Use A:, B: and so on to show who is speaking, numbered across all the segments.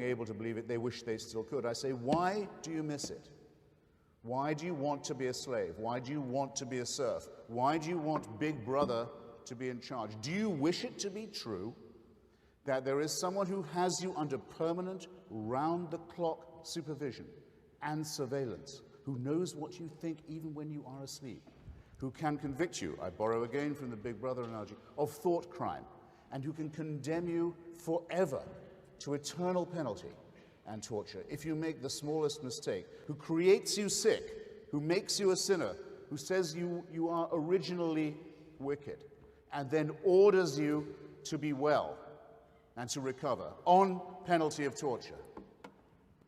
A: able to believe it, they wish they still could. I say, why do you miss it? Why do you want to be a slave? Why do you want to be a serf? Why do you want Big Brother to be in charge? Do you wish it to be true that there is someone who has you under permanent, round-the-clock supervision and surveillance, who knows what you think even when you are asleep, who can convict you, I borrow again from the Big Brother analogy, of thought crime, and who can condemn you forever to eternal penalty and torture if you make the smallest mistake, who creates you sick, who makes you a sinner, who says you are originally wicked, and then orders you to be well and to recover on penalty of torture.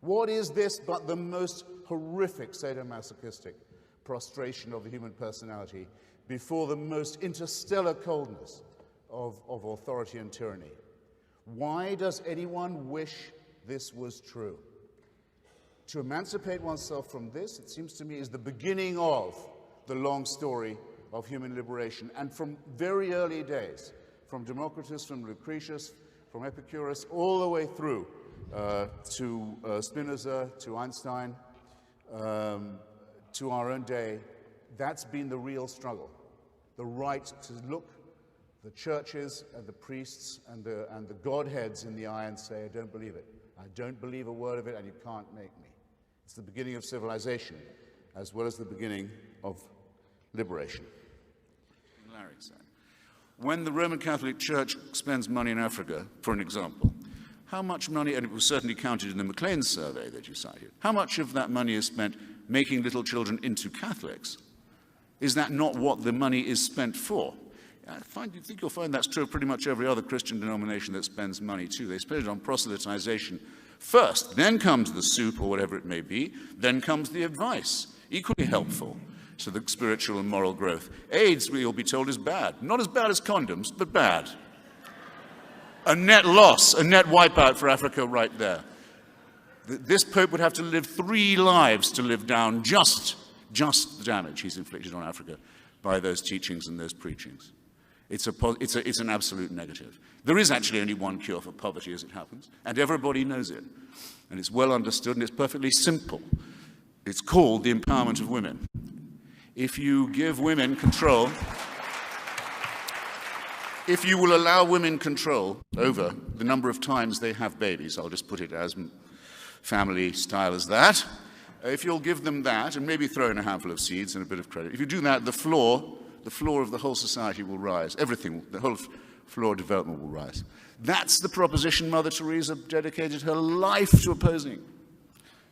A: What is this but the most horrific sadomasochistic prostration of the human personality before the most interstellar coldness of authority and tyranny? Why does anyone wish this was true? To emancipate oneself from this, it seems to me, is the beginning of the long story of human liberation. And from very early days, from Democritus, from Lucretius, from Epicurus, all the way through to Spinoza, to Einstein, to our own day, that's been the real struggle. The right to look the churches and the priests and the godheads in the eye and say, I don't believe it. I don't believe a word of it, and you can't make me. It's the beginning of civilization, as well as the beginning of liberation. Larry said, when the Roman Catholic Church spends money in Africa, for an example, how much money, and it was certainly counted in the Maclean survey that you cited, how much of that money is spent making little children into Catholics? Is that not what the money is spent for? I think you'll find that's true of pretty much every other Christian denomination that spends money too. They spend it on proselytization first, then comes the soup or whatever it may be, then comes the advice, equally helpful to the spiritual and moral growth. AIDS, we'll be told, is bad. Not as bad as condoms, but bad. A net loss, a net wipeout for Africa right there. This Pope would have to live 3 lives to live down just the damage he's inflicted on Africa by those teachings and those preachings. It's an absolute negative. There is actually only one cure for poverty, as it happens, and everybody knows it. And it's well understood, and it's perfectly simple. It's called the empowerment of women. If you give women control, if you will allow women control over the number of times they have babies, I'll just put it as family style as that, if you'll give them that, and maybe throw in a handful of seeds and a bit of credit, if you do that, the floor of the whole society will rise. Everything, the whole floor of development will rise. That's the proposition Mother Teresa dedicated her life to opposing.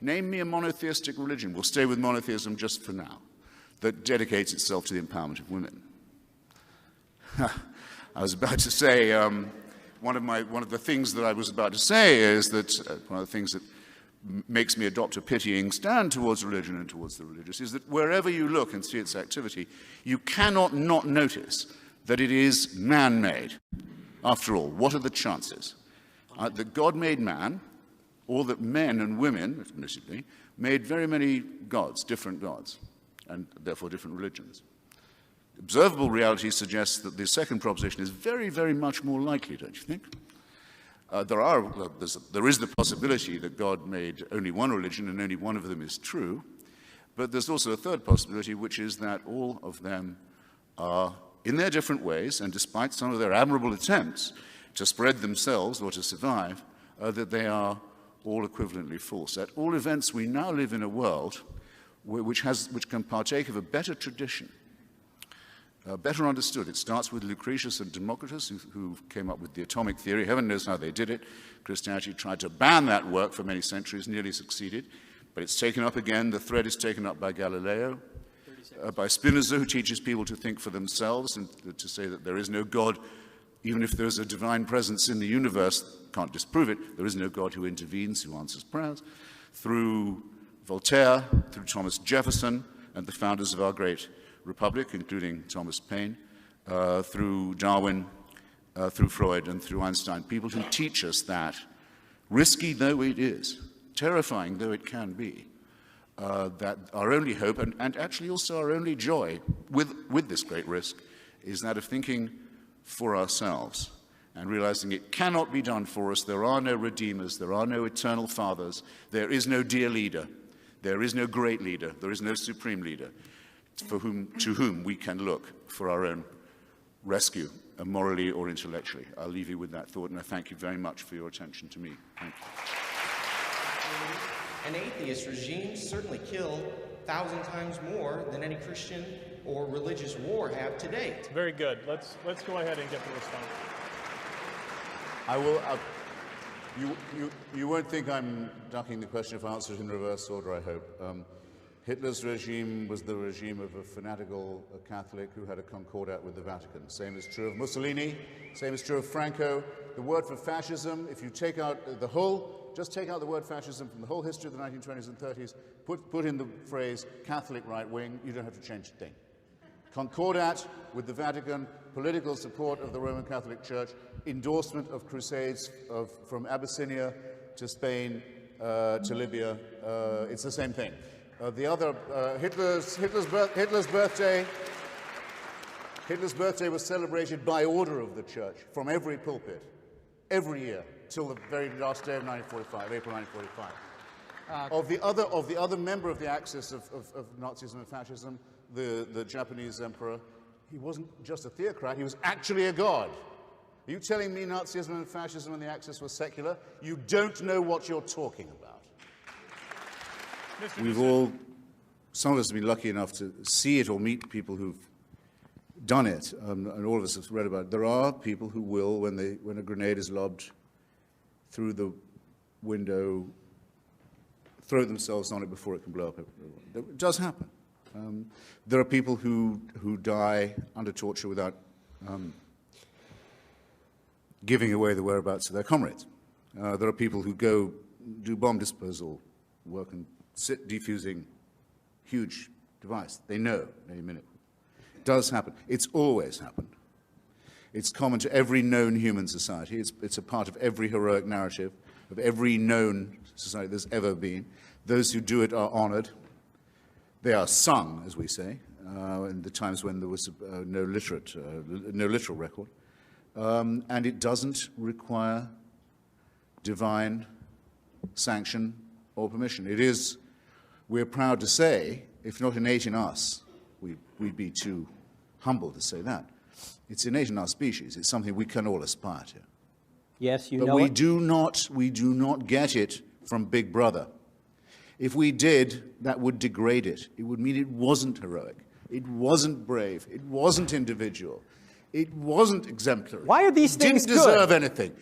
A: Name me a monotheistic religion, we'll stay with monotheism just for now, that dedicates itself to the empowerment of women. I was about to say, one of the things that I was about to say is that one of the things that makes me adopt a pitying stand towards religion and towards the religious is that wherever you look and see its activity, you cannot not notice that it is man-made. After all, what are the chances? That God made man, or that men and women, admittedly, made very many gods, different gods, and therefore different religions. Observable reality suggests that the second proposition is very, very much more likely, don't you think? There is the possibility that God made only one religion and only one of them is true, but there's also a third possibility, which is that all of them are, in their different ways, and despite some of their admirable attempts to spread themselves or to survive, that they are all equivalently false. At all events, we now live in a world which can partake of a better tradition, better understood. It starts with Lucretius and Democritus, who came up with the atomic theory. Heaven knows how they did it. Christianity tried to ban that work for many centuries, nearly succeeded, but it's taken up again. The thread is taken up by Galileo, by Spinoza, who teaches people to think for themselves and to say that there is no God, even if there's a divine presence in the universe, can't disprove it, there is no God who intervenes, who answers prayers, through Voltaire, through Thomas Jefferson, and the founders of our great republic, including Thomas Paine, through Darwin, through Freud, and through Einstein, people who teach us that, risky though it is, terrifying though it can be, that our only hope, and actually also our only joy with this great risk, is that of thinking for ourselves and realizing it cannot be done for us. There are no redeemers, there are no eternal fathers, there is no dear leader, there is no great leader, there is no supreme leader to whom we can look for our own rescue, morally or intellectually. I'll leave you with that thought, and I thank you very much for your attention to me. Thank you.
B: An atheist regime certainly killed 1,000 times more than any Christian or religious war have to date.
C: Very good. Let's go ahead and get the response.
A: I will. You won't think I'm ducking the question if I answer it in reverse order, I hope. Hitler's regime was the regime of a fanatical Catholic who had a concordat with the Vatican. Same is true of Mussolini, same is true of Franco. The word for fascism, if you take out just take out the word fascism from the whole history of the 1920s and 30s, put in the phrase Catholic right wing, you don't have to change a thing. Concordat with the Vatican, political support of the Roman Catholic Church, endorsement of crusades from Abyssinia to Spain to Libya, it's the same thing. The other, Hitler's birthday was celebrated by order of the church from every pulpit, every year, till the very last day of 1945, April 1945. Of the other member of the axis of Nazism and fascism, the Japanese emperor, he wasn't just a theocrat, he was actually a god. Are you telling me Nazism and fascism and the Axis was secular? You don't know what you're talking about. Some of us have been lucky enough to see it or meet people who've done it, and all of us have read about it. There are people who will, when a grenade is lobbed through the window, throw themselves on it before it can blow up. It does happen. There are people who die under torture without giving away the whereabouts of their comrades. There are people who go do bomb disposal work and sit defusing huge device. They know any minute. It does happen. It's always happened. It's common to every known human society. It's a part of every heroic narrative of every known society there's ever been. Those who do it are honored. They are sung, as we say, in the times when there was no literal record. And it doesn't require divine sanction or permission. It is, we're proud to say, if not innate in us, we'd be too humble to say that. It's innate in our species. It's something we can all aspire to.
D: Yes, you know
A: it. But we do not get it from Big Brother. If we did, that would degrade it. It would mean it wasn't heroic. It wasn't brave. It wasn't individual. It wasn't exemplary.
D: Why are these things
A: good? Didn't deserve
D: good?
A: anything.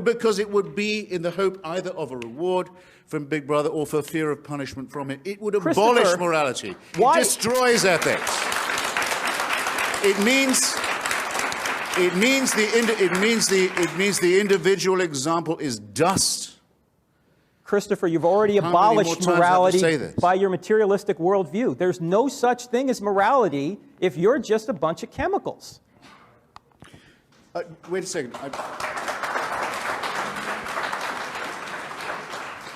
A: Because it would be in the hope either of a reward from Big Brother or for fear of punishment from it. It would abolish morality. It destroys ethics. It means the individual example is dust.
D: Christopher, you've already abolished morality by your materialistic worldview. There's no such thing as morality if you're just a bunch of chemicals.
A: Wait a second.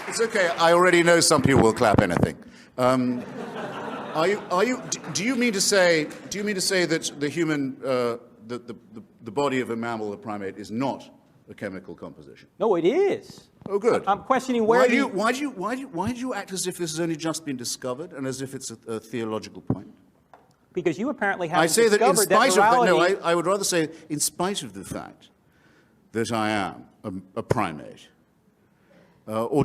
A: It's okay. I already know some people will clap anything. Do you mean to say that the human, the body of a mammal, a primate, is not a chemical composition?
D: No, it is.
A: Oh, good.
D: I'm questioning where
A: why do you act as if this has only just been discovered and as if it's a theological point?
D: Because you apparently haven't
A: I say that in spite
D: that morality...
A: of that, no, I would rather say in spite of the fact that I am a primate, or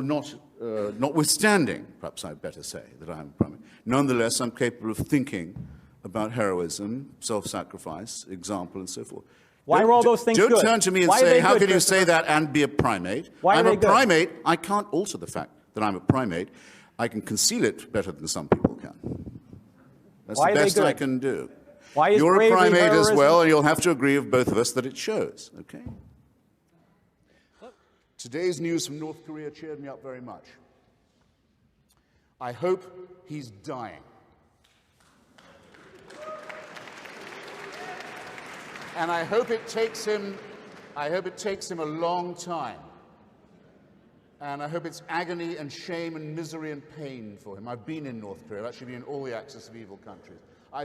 A: not, notwithstanding, perhaps I'd better say that I am a primate, nonetheless I'm capable of thinking about heroism, self-sacrifice, example, and so forth.
D: Why are all those things good?
A: Don't turn to me and say, how can you say that and be a primate? I'm a primate. I can't alter the fact that I'm a primate. I can conceal it better than some people can. That's the best I can do. You're a primate as well, and you'll have to agree with both of us that it shows, okay? Today's news from North Korea cheered me up very much. I hope he's dying. And I hope it takes him a long time. And I hope it's agony and shame and misery and pain for him. I've been in North Korea. I've actually been in all the axis of evil countries. I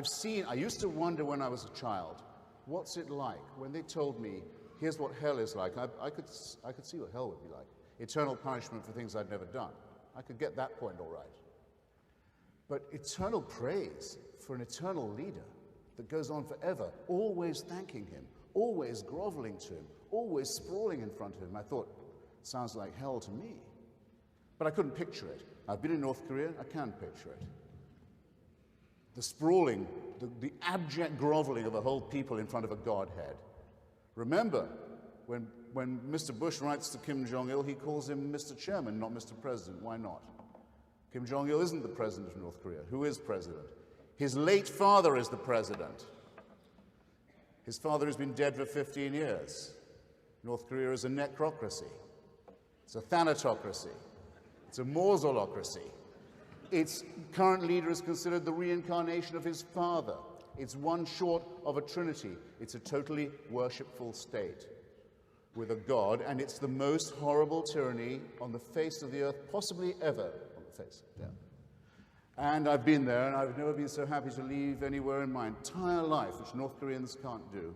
A: used to wonder when I was a child, what's it like when they told me here's what hell is like. I could see what hell would be like. Eternal punishment for things I'd never done. I could get that point all right. But eternal praise for an eternal leader that goes on forever, always thanking him, always groveling to him, always sprawling in front of him. I thought, sounds like hell to me. But I couldn't picture it. I've been in North Korea, I can picture it. The sprawling, the abject groveling of a whole people in front of a Godhead. Remember, when Mr. Bush writes to Kim Jong-il, he calls him Mr. Chairman, not Mr. President. Why not? Kim Jong-il isn't the president of North Korea. Who is president? His late father is the president. His father has been dead for 15 years. North Korea is a necrocracy. It's a thanatocracy. It's a mausolocracy. Its current leader is considered the reincarnation of his father. It's one short of a trinity. It's a totally worshipful state with a god, and it's the most horrible tyranny on the face of the earth, possibly ever on the face. Yeah. And I've been there, and I've never been so happy to leave anywhere in my entire life, which North Koreans can't do.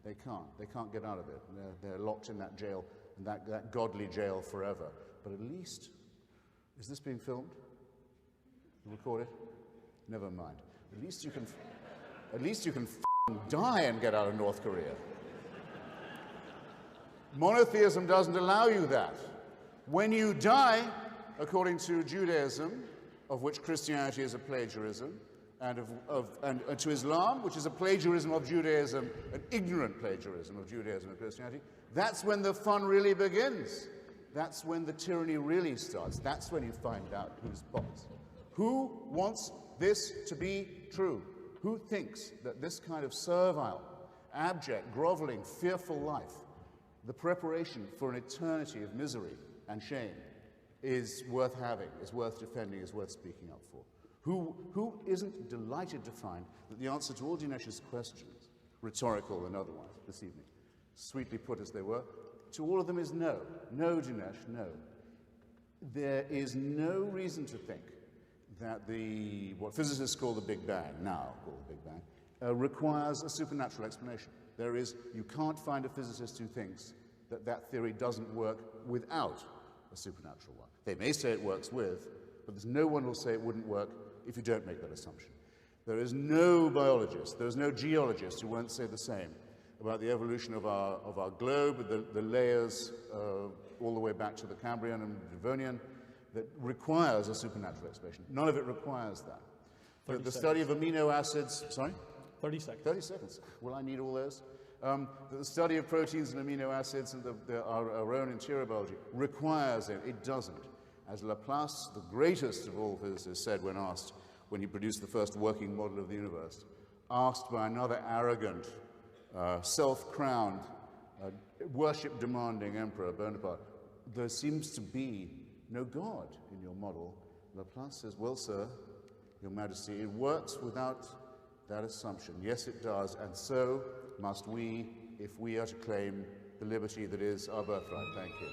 A: They can't. They can't get out of it. They're locked in that jail, and that godly jail forever. But at least, is this being filmed? Record it? Never mind. At least you can die and get out of North Korea. Monotheism doesn't allow you that. When you die, according to Judaism, of which Christianity is a plagiarism, and to Islam, which is a plagiarism of Judaism, an ignorant plagiarism of Judaism and Christianity, that's when the fun really begins. That's when the tyranny really starts. That's when you find out who's boss. Who wants this to be true? Who thinks that this kind of servile, abject, groveling, fearful life, the preparation for an eternity of misery and shame, is worth having, is worth defending, is worth speaking up for? Who isn't delighted to find that the answer to all Dinesh's questions, rhetorical and otherwise, this evening, sweetly put as they were, to all of them is no. No, Dinesh, no. There is no reason to think that what physicists call the Big Bang, now call the Big Bang, requires a supernatural explanation. You can't find a physicist who thinks that that theory doesn't work without a supernatural one. They may say it works with, but there's no one who will say it wouldn't work if you don't make that assumption. There is no biologist, there is no geologist who won't say the same about the evolution of our globe, the layers all the way back to the Cambrian and Devonian, that requires a supernatural explanation. None of it requires that. The study of amino acids, sorry?
C: 30 seconds.
A: 30 seconds. Will I need all those? The study of proteins and amino acids and our own interior biology requires it. It doesn't. As Laplace, the greatest of all physicists, said when he produced the first working model of the universe, asked by another arrogant, self-crowned, worship-demanding emperor, Bonaparte, there seems to be no God in your model. Laplace says, well, sir, Your Majesty, it works without that assumption. Yes, it does, and so must we, if we are to claim the liberty that is our birthright. Thank you.